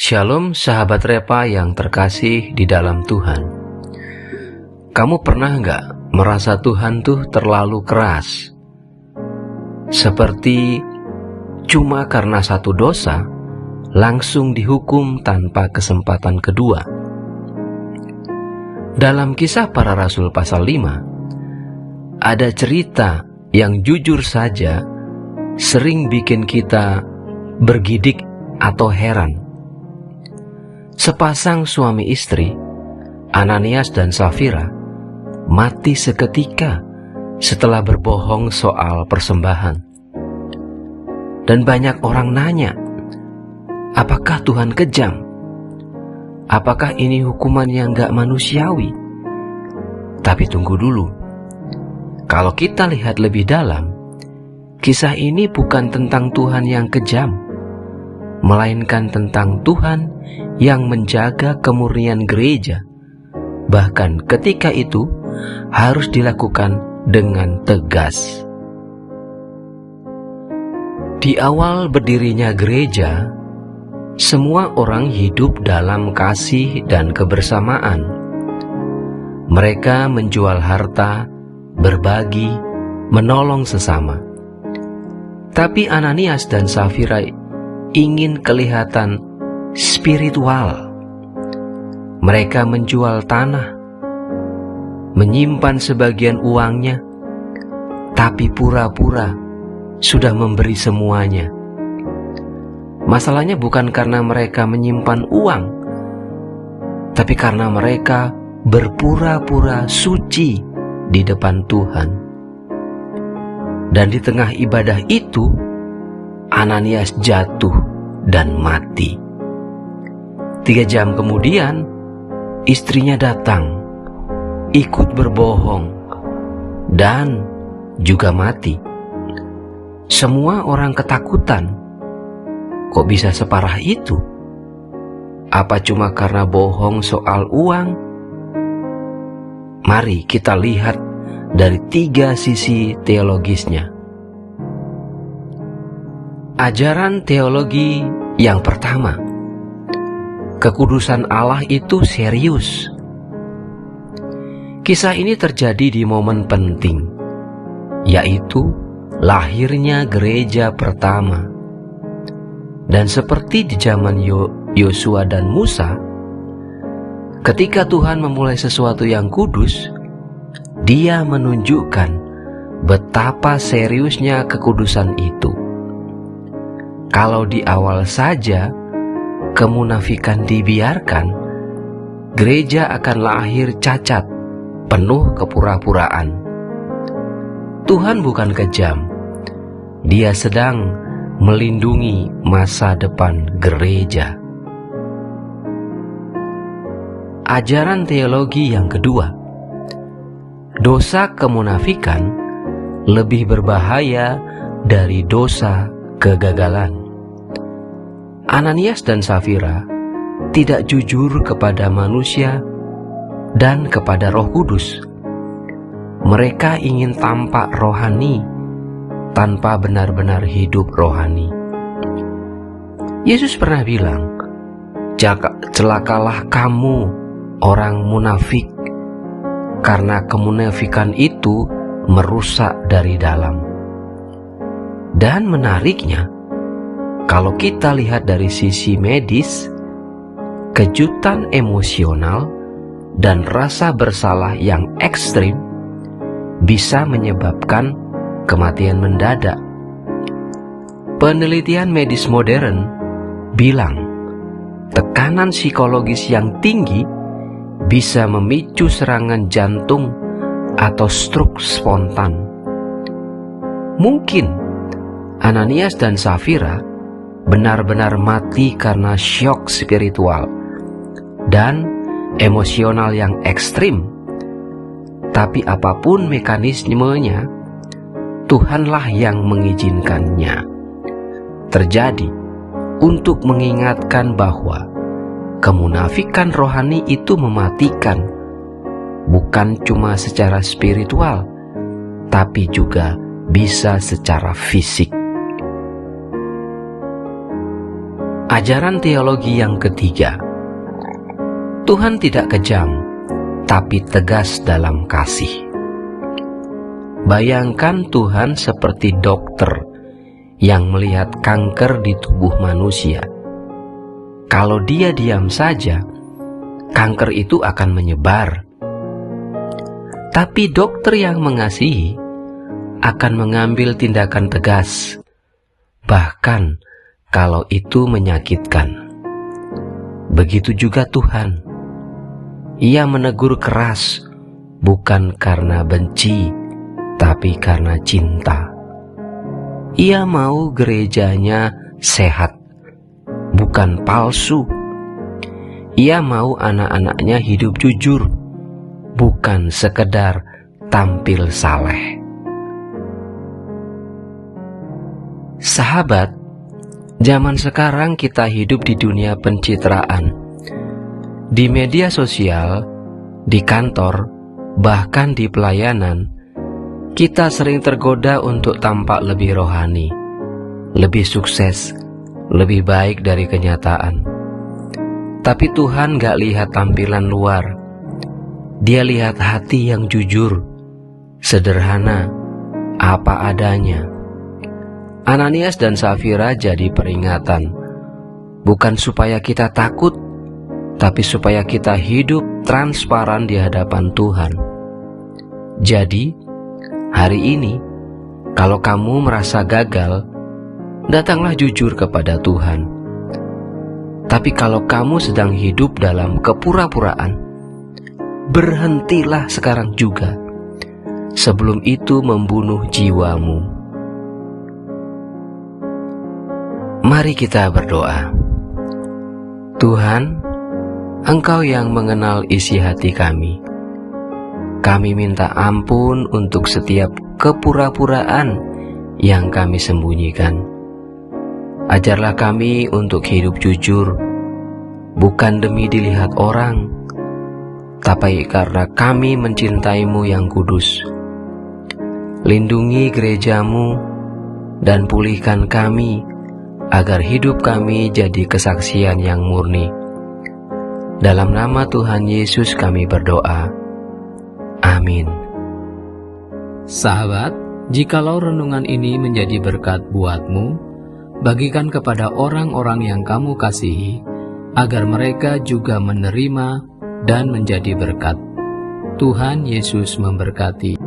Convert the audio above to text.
Shalom sahabat Repa yang terkasih di dalam Tuhan. Kamu pernah nggak merasa Tuhan tuh terlalu keras? Seperti cuma karena satu dosa, langsung dihukum tanpa kesempatan kedua. Dalam Kisah Para Rasul pasal 5, ada cerita yang jujur saja sering bikin kita bergidik atau heran. Sepasang suami istri, Ananias dan Safira, mati seketika setelah berbohong soal persembahan. Dan banyak orang nanya, apakah Tuhan kejam? Apakah ini hukuman yang gak manusiawi? Tapi tunggu dulu. Kalau kita lihat lebih dalam, kisah ini bukan tentang Tuhan yang kejam, melainkan tentang Tuhan yang menjaga kemurnian gereja. Bahkan ketika itu harus dilakukan dengan tegas. Di awal berdirinya gereja, semua orang hidup dalam kasih dan kebersamaan. Mereka menjual harta, berbagi, menolong sesama. Tapi Ananias dan Safira ingin kelihatan spiritual. Mereka menjual tanah, menyimpan sebagian uangnya, tapi pura-pura sudah memberi semuanya. Masalahnya bukan karena mereka menyimpan uang, tapi karena mereka berpura-pura suci di depan Tuhan. Dan di tengah ibadah itu, Ananias jatuh dan mati. 3 jam kemudian, istrinya datang, ikut berbohong, dan juga mati. Semua orang ketakutan. Kok bisa separah itu? Apa cuma karena bohong soal uang? Mari kita lihat dari 3 sisi teologisnya. Ajaran teologi yang pertama, kekudusan Allah itu serius. Kisah ini terjadi di momen penting, yaitu lahirnya gereja pertama. Dan seperti di zaman Yosua dan Musa, ketika Tuhan memulai sesuatu yang kudus, Dia menunjukkan betapa seriusnya kekudusan itu. Kalau di awal saja kemunafikan dibiarkan, gereja akan lahir cacat, penuh kepura-puraan. Tuhan bukan kejam. Dia sedang melindungi masa depan gereja. Ajaran teologi yang kedua, dosa kemunafikan lebih berbahaya dari dosa kegagalan. Ananias dan Safira tidak jujur kepada manusia dan kepada Roh Kudus. Mereka ingin tampak rohani tanpa benar-benar hidup rohani. Yesus pernah bilang, celakalah kamu orang munafik, karena kemunafikan itu merusak dari dalam. Dan menariknya, kalau kita lihat dari sisi medis, kejutan emosional dan rasa bersalah yang ekstrim bisa menyebabkan kematian mendadak. Penelitian medis modern bilang, tekanan psikologis yang tinggi bisa memicu serangan jantung atau stroke spontan. Mungkin Ananias dan Safira benar-benar mati karena syok spiritual dan emosional yang ekstrim. Tapi apapun mekanismenya, Tuhanlah yang mengizinkannya terjadi untuk mengingatkan bahwa kemunafikan rohani itu mematikan, bukan cuma secara spiritual, tapi juga bisa secara fisik. Ajaran teologi yang ketiga, Tuhan tidak kejam, tapi tegas dalam kasih. Bayangkan Tuhan seperti dokter yang melihat kanker di tubuh manusia. Kalau dia diam saja, kanker itu akan menyebar. Tapi dokter yang mengasihi akan mengambil tindakan tegas, bahkan kalau itu menyakitkan. Begitu juga Tuhan. Ia menegur keras, bukan karena benci, tapi karena cinta. Ia mau gerejanya sehat, bukan palsu. Ia mau anak-anaknya hidup jujur, bukan sekedar tampil saleh. Sahabat, zaman sekarang kita hidup di dunia pencitraan. Di media sosial, di kantor, bahkan di pelayanan, kita sering tergoda untuk tampak lebih rohani, lebih sukses, lebih baik dari kenyataan. Tapi Tuhan gak lihat tampilan luar. Dia lihat hati yang jujur, sederhana, apa adanya. Ananias dan Safira jadi peringatan, bukan supaya kita takut, tapi supaya kita hidup transparan di hadapan Tuhan. Jadi, hari ini, kalau kamu merasa gagal, datanglah jujur kepada Tuhan. Tapi kalau kamu sedang hidup dalam kepura-puraan, berhentilah sekarang juga, sebelum itu membunuh jiwamu. Mari kita berdoa. Tuhan, Engkau yang mengenal isi hati kami. Kami minta ampun untuk setiap kepura-puraan yang kami sembunyikan. Ajarlah kami untuk hidup jujur, bukan demi dilihat orang, tapi karena kami mencintai-Mu yang kudus. Lindungi gereja-Mu dan pulihkan kami, agar hidup kami jadi kesaksian yang murni. Dalam nama Tuhan Yesus kami berdoa. Amin. Sahabat, jikalau renungan ini menjadi berkat buatmu, bagikan kepada orang-orang yang kamu kasihi, agar mereka juga menerima dan menjadi berkat. Tuhan Yesus memberkati.